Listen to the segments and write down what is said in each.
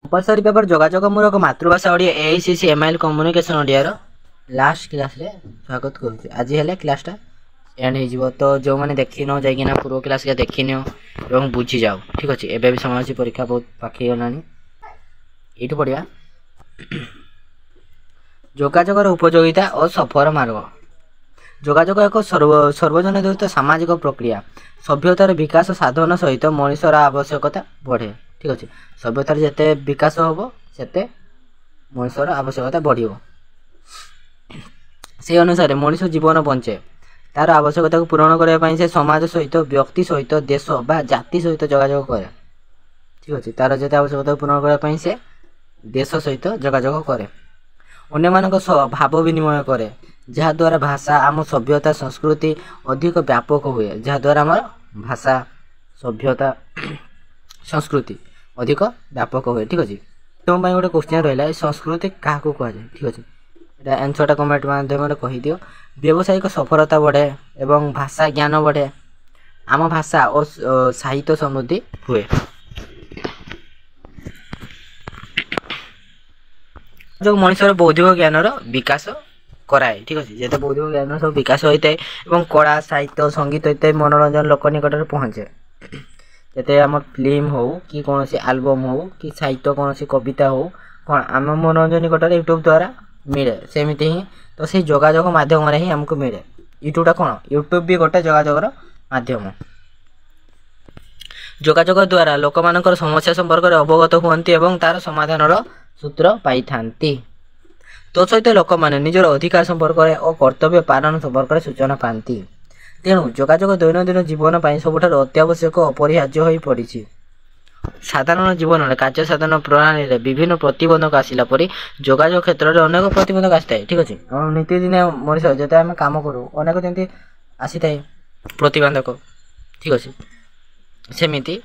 Compulsory paper जोगाजोगमूलक मातृभाषा Odia AICC MIL communication Odia रो लास्ट क्लास रे स्वागत करूँ। आज हेले क्लासटा एंड हो तो जो मैंने देखी न जाइना पूर्व क्लास के देखी नियो एवं बुझी जाओ। ठीक अच्छे एवं भी समय अच्छी परीक्षा बहुत पाखी गलानी। ये पढ़ा जोगाजोगर उपयोगिता और सफर मार्ग। जोगाजोग एक सर्वजन द्वैत सामाजिक प्रक्रिया। सभ्यतार विकास साधन सहित मनुष्यर आवश्यकता बढ़े। ठीक अच्छे सभ्यतार जिते विकास हम से मनुष्यर आवश्यकता बढ़ से अनुसार मनुष्य जीवन बंचे तार आवश्यकता को पूरण करने से समाज सहित व्यक्ति सहित देश बा जाति सहित जोगाजोग करे। ठीक अच्छे तार जिते आवश्यकता पूरण करने से देश सहित जोगाजोग करे अन्य मानक भाव विनिमय करे जहाद्वारा भाषा आम सभ्यता संस्कृति अधिक व्यापक हुए जहाद्वारा आम भाषा सभ्यता संस्कृति अधिक व्यापक हुए। ठीक अच्छे तुम गोटे क्वेश्चन रहा संस्कृति क्या कहुए। ठीक अच्छे ये आंसरटा कमेंट माध्यम कहीदियो। व्यावसायिक सफलता बढ़े एवं भाषा ज्ञान बढ़े आम भाषा और साहित्य समृद्धि हुए। जो मनुष्यर बौद्धिक ज्ञान विकास कराए। ठीक अच्छे जिते बौद्धिक ज्ञान सब विकास होता है कला साहित्य संगीत इत्यादि मनोरंजन लोक निकट पहुँचे जिते आम फिल्म हो कि कौन एल्बम हो कि साहित्य कौन कविता हो कौन आम मनोरंजन निकट यूट्यूब द्वारा मिले सेमती ही तो से जोगाजोग माध्यम ही आमको मिले। यूट्यूबटा कौन यूट्यूब भी गोटे जोगाजोगर माध्यम। जोगाजोग द्वारा लोक मानकर समस्या संपर्क में अवगत हुअन्ति एवं तार समाधान सूत्र पाई थांती। तो सहित लोक मैंने निजर अधिकार संपर्क और कर्तव्य पालन संपर्क में सूचना पाती। तेणु जोगाजोग दैनन्दिन जीवन पर सबुठार अत्यावश्यक अपरिहार्य हो पड़ी। साधारण जीवन में कार्य साधन प्रणाली में विभिन्न प्रतिबंधक आसला परी जोगाजोग क्षेत्र में अनेक प्रतिबंधक आसी थाए। ठीक अच्छे नीतिदिन मनुष्य जो आम कम करूँ अनेक जमी आसी थाए प्रतिबंधक। ठीक अच्छे सेमिति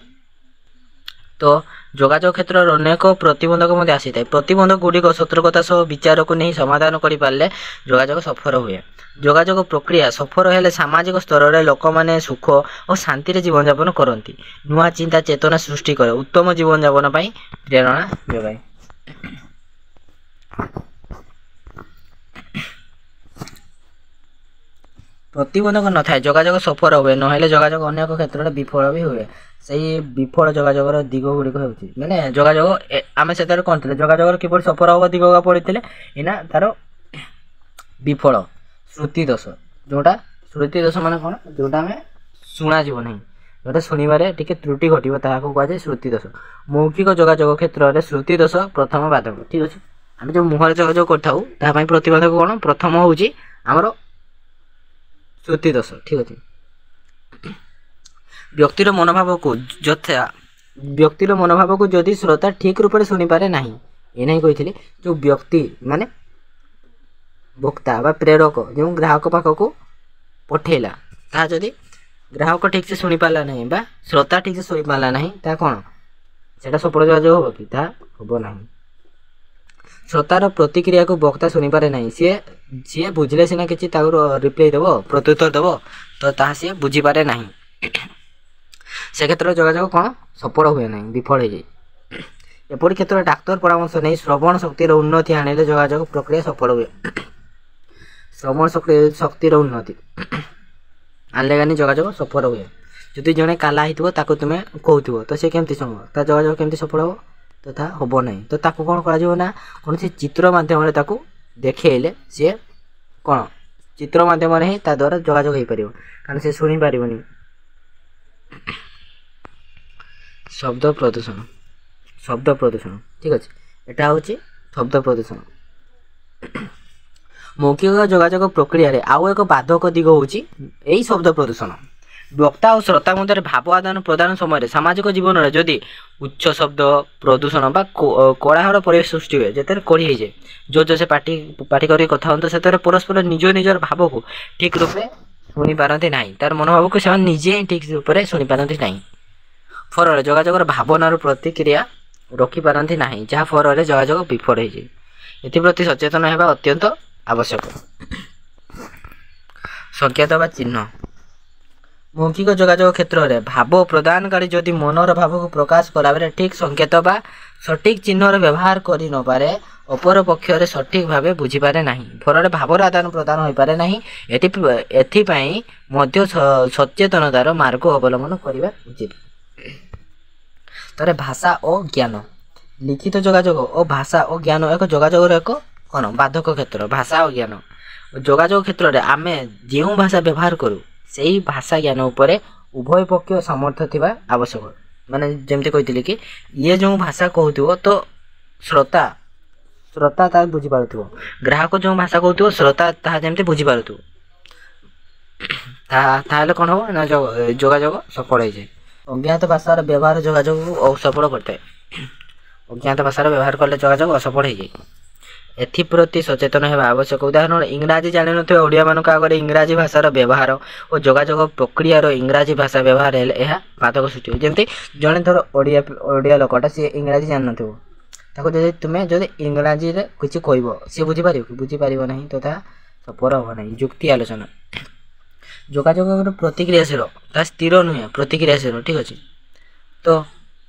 तो जोगाजोग क्षेत्र में अनेक प्रतिबंधक आसी थाए। प्रतिबंधक गुड़िक सतर्कता सह विचार को नहीं समाधान कर पारे जोगाजोग सफल हुए। जोगाजोग प्रक्रिया सफल हेले सामाजिक स्तर में लोक मैंने सुख और शांति जीवन यापन करती नुआ चिंता चेतना सृष्टि करे उत्तम जीवन यापन प्रेरणा जोगाए। प्रतिबंधक न थाए जोगाजोग सफल हुए ना जोगाजोग अनेक क्षेत्र में विफल भी हुए। से विफल जोगाजोगर दिग गुड़िक हो मैंने जोगाजोग आम से कौन थे जोगाजोग किपर सफल हम दिग पढ़ी इना तार विफल श्रुति दोष जोटा श्रुति दोष मान कौन जोटा आम शुणा ना जोटा शुणवे टी त्रुटि घटो कहुए श्रुति दोष। मौखिक जोगाजोग क्षेत्र में श्रुति दोष प्रथम बाधक। ठीक अच्छे आम जो मुहर जोगाजोग कर प्रतिबंधक कौन प्रथम हूँ आमर श्रुति दोष। ठीक अच्छे व्यक्तिर मनोभाव को यथा व्यक्तिर मनोभाव को जदि श्रोता ठीक रूप से शुणी पारे ना ये नहीं कही जो व्यक्ति माने भोक्ता बा प्रेरक जो ग्राहक पाखक पठेला ता जदि ग्राहक ठीक से शुणी पारा ना बा श्रोता ठीक से शुणी पारा ना ता कौन से सफल जोगाजोग हम कि हम ना। श्रोतार प्रतिक्रिया को वक्ता शुणी पारे ना सी बुझे सीना कि रिप्लाई देव प्रत्युत्तर देव तो ता सी बुझीपारे ना से क्षेत्र जोगाजोग कौन सफल हुए ना विफल हो जाए। एपरी क्षेत्र में डाक्तर परामर्श नहीं श्रवण शक्तिर उन्नति आने जोगाजोग प्रक्रिया सफल हुए। श्रवण शक्तिर उन्नति आनले गानी जोगाजोग सफल हुए। जदि जड़े काला होता तुम्हें कहूब तो सी केमती शुण ता जोगाजोग केमती सफल हो तो ता हम ना तो ताकू कौन कर कौन से चित्र माध्यम देखले सी कौन चित्र माध्यम ही द्वारा जोगाजोग हो पार कारण से शुणी पारनी। शब्द प्रदूषण शब्द प्रदूषण। ठीक अच्छे एटा हूँ शब्द प्रदूषण। मौखिक जोगाजोग प्रक्रिया रे आउ एक बाधक दिग हूँ यही शब्द प्रदूषण। वक्ता और श्रोता मध्य भाव आदान प्रदान समय सामाजिक जीवन में जदि उच्च शब्द प्रदूषण बा कोलाहल परिवेश सृष्टि हुए जिते कड़ी जाए जो से पार्टी कर कथा हूँ से परस्पर निज निजर भाव को ठीक रूप से शुणी पारती ना तार मनोभाव को से निजे ही ठीक रूप से शुणी पारती ना फल जोगाजोगर भावनार प्रतिक्रिया रखी पारती ना जहाँ फल जोगाजोग विफल हो जाए। एप्रति सचेतन होगा अत्यंत आवश्यक। संकेत बा चिन्ह मौखिक जोगाजोग क्षेत्र में भाव प्रदानकारी जदि मनर भाव को प्रकाश कला ठीक संकेत बा सठिक चिन्हर व्यवहार करि न पारे अपर पक्षर सठिक भाव बुझीपारे नहीं फल भावर आदान प्रदान हो पारे नहीं एथिपाई मध्य सचेतनतार मार्ग अवलंबन करने उचित। तारे भाषा और ज्ञान लिखित जोगाजोग और भाषा और ज्ञान एक जोगाजोग एक कौन बाधक क्षेत्र भाषा और ज्ञान जोगाजोग क्षेत्र में आम जो भाषा व्यवहार करूँ से ही भाषा ज्ञान उपरे उभय पक्ष सामर्थ्य थिबा आवश्यक माने जमते कहते कि ये जो भाषा कहूथो तो श्रोता श्रोता ता बुझी पारुथो ग्राहक जो भाषा कहूथो श्रोता ता जमते बुझी पारुथो ताले कोन हो ना जोगाजोग सफल हो जाए। अज्ञात भाषार व्यवहार जोगाजोग असफल करते अज्ञात भाषार व्यवहार कले जोगाजोग असफल हो जाए एप्रति सचेतन होगा आवश्यक। उदाहरण इंग्राजी जान ना ओडिया मान आगे इंग्राजी भाषार व्यवहार और जोगाजोग प्रक्रियार इंग्राजी भाषा व्यवहार है बाधक सृष्टि हो जमी जड़े धर ओडिया लोकटा सी इंग्राजी जान ना जब तुम्हें जब इंग्राजी किसी कह सी बुझीपार कि बुझीपार ना तो सफल हम ना जुक्ति आलोचना जोगाजोग प्रतिक्रियाशील स्थिर नुहे प्रतिक्रियाशील ठीक अच्छे। तो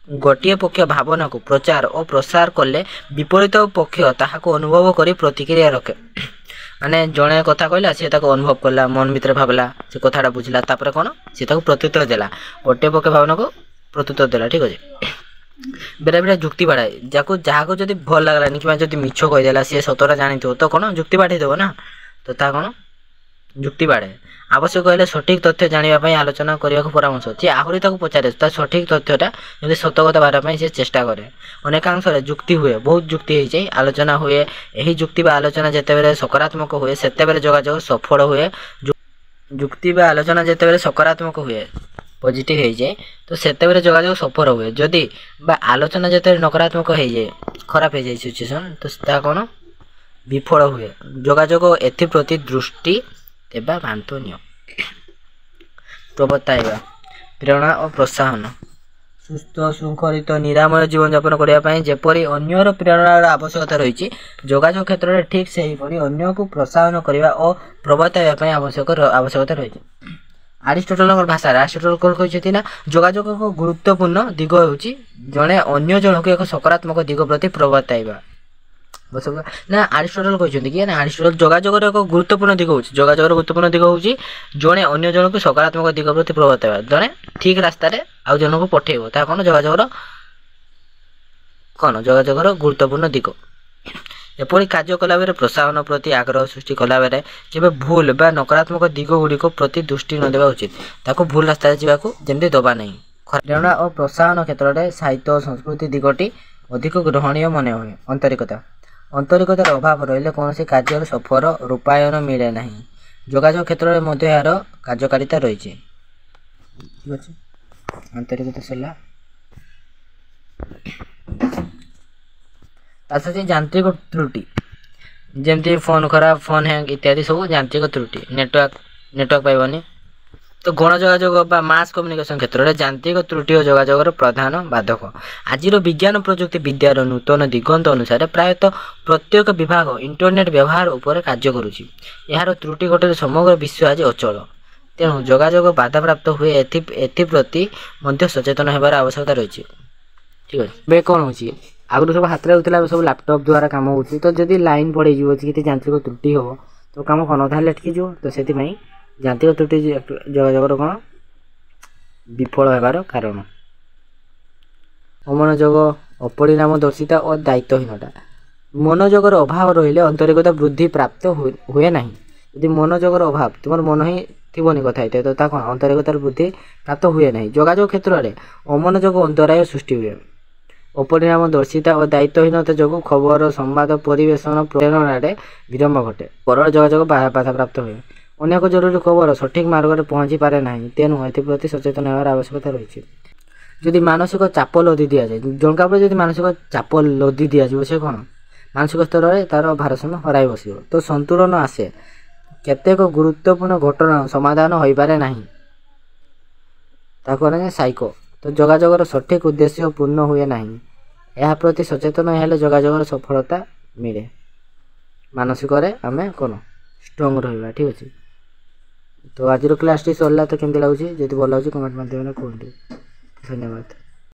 गोटे पक्ष भावना को प्रचार और प्रसार कले विपरीत पक्ष ताहाको अनुभव करी प्रतिक्रिया रखे माने जड़े कथा कहला सी अनुभव कला मन भीतर भावला से कथाटा बुझला तापर कौन सी प्रत्युत्तर देला गोटे पक्ष भावना को प्रत्युत्तर देला ठीक अच्छे। बेले बेले जुक्ति बाढ़ाए जहाँ जब भल लगलानी कि जब मिछ कहीदेला सी सतरा जानी तो कौन जुक्ति बाढ़ी देव ना तो ता कौन जुक्ति बाढ़े आवश्यक है सठिक तथ्य जानापी आलोचना करने को परामर्श सी आहरी पचारे सठिक तथ्यटा जब सत कथा बाहर से चेष्टा करे अनेकांश जुक्ति हुए बहुत जुक्ति हो जाए आलोचना हुए यही जुक्ति आलोचना जिते सकारात्मक हुए से जोगाजोग सफल हुए जुक्ति आलोचना जिते सकारात्मक हुए पॉजिटिव हो जाए तो से जोगाजोग सफल हुए जदि आलोचना जिते नकारात्मक हो जाए खराब हो जाए सिचुएसन तो कौन विफल हुए जोगाजोग एप्रति दृष्टि देवा बांधनीय। प्रवर्ताइबा प्रेरणा और प्रोत्साहन सुस्थ शृंखलित निरामय जीवन यापन करने जेपरी अन्यर प्रेरणार आवश्यकता रही जोगाजोग क्षेत्र में ठीक से हीपरी अन्य को प्रोत्साहन करने और प्रवर्ताइबा आवश्यकता रही। आरिस्टोटल भाषा आरिस्टोटल कौन कहते ना जोगाजोग एक गुरुत्वपूर्ण दिग होची जड़े अन्य जन को एक सकारात्मक दिग प्रति प्रवर्ताइबा ना आरिस्टोटल कहते कि ना आरिस्टोटल जोगाजोग एक गुरुत्वपूर्ण दिग होची जोगाजोग गुरुत्वपूर्ण दिग होची जड़े अन्य जन को सकारात्मक दिग प्रति प्रवर्ताइबा जड़े ठीक रास्ता आउ जन को पठेब ता कौन जोगाजोग गुरुत्वपूर्ण दिग। एपरी कार्य कला बेले प्रोत्साहन प्रति आग्रह सृष्टि कला बेले जब भूल बा नकारात्मक दिग गुड़िक प्रति दृष्टि न देवा उचित ताको भूल रास्ता जावाक जमी दबा नहीं। प्रेरणा और प्रोत्साहन क्षेत्र में साहित्य और संस्कृति दिगटी अधिक ग्रहणीय मन हुए। अंतरिकतार अभाव रही कौन से कार्य सफल रूपायन मिले ना जोगाजोग क्षेत्र में यार कार्यकारिता रही ठीक अच्छे। आंतरिकता सरला यांत्रिक त्रुटि जमती फोन खराब फोन हैंग इत्यादि सब यांत्रिक त्रुटि नेटवर्क पाइबनी। तो गण जोगाजोग मास कम्युनिकेशन क्षेत्र में यांत्रिक त्रुटि और जोगाजोगर प्रधान बाधक आज विज्ञान प्रजुक्ति विद्यार नूतन दिगंत अनुसार प्रायतः प्रत्येक विभाग इंटरनेट व्यवहार उपर कार्य करुच्ची यार त्रुटि घटे समग्र विश्व आज अचल तेणु जोगाजोग बाधाप्राप्त हुए एप्रति सचेतन होबार आवश्यकता रही ठीक है। कौन हो आगु सब हाथ में होता सब लैपटॉप द्वारा कम हो तो जब लाइन पड़े कि यांत्रिक त्रुटि हम तो कम कौन अधा लेटकी जो तो से यांत्रिक त्रुटि जोगाजोगर कौन विफल होबार कारण। अमनोयोग अपरिणामदर्शिता और दायित्वहीनता मनोजोगर अभाव रही अंतरिकता वृद्धि प्राप्त हुए ना यदि मनोजोगर अभाव तुम मन ही थी कथा तो कौन अंतरिकतार वृद्धि प्राप्त हुए ना। जोगाजोग क्षेत्र में अमनोयोग अंतराय सृष्टि हुए अपरिणामदर्शिता और दायित्वहीनता जो खबर संवाद परिवेशन प्रेरणा विलम्ब घटे परल जोगाजोग बाधा प्राप्त हुए अनेक जरूरी खबर सठिक मार्ग में पहुँची पारे ना तेणु एप्रति सचेतन होवार आवश्यकता रही। जदि मानसिक चाप लदी दि जाए जनका पर जब मानसिक चाप लदी दि जाए से कौन मानसिक स्तर में तार भारसाम्य हराई बस तो संतुलन आसे केतेक गुरुत्वपूर्ण घटना समाधान हो पारे ना साइको तो जोगाजोगर सठिक उद्देश्य पूर्ण हुए ना यह प्रति सचेतन हेले जोगाजोगर सफलता मिले मानसिक आम कौन स्ट्रंग रहा ठीक अच्छे। तो आज क्लास टी सरला तो केमती लगुच जब भल लगे कमेंट माध्यम कहतु धन्यवाद।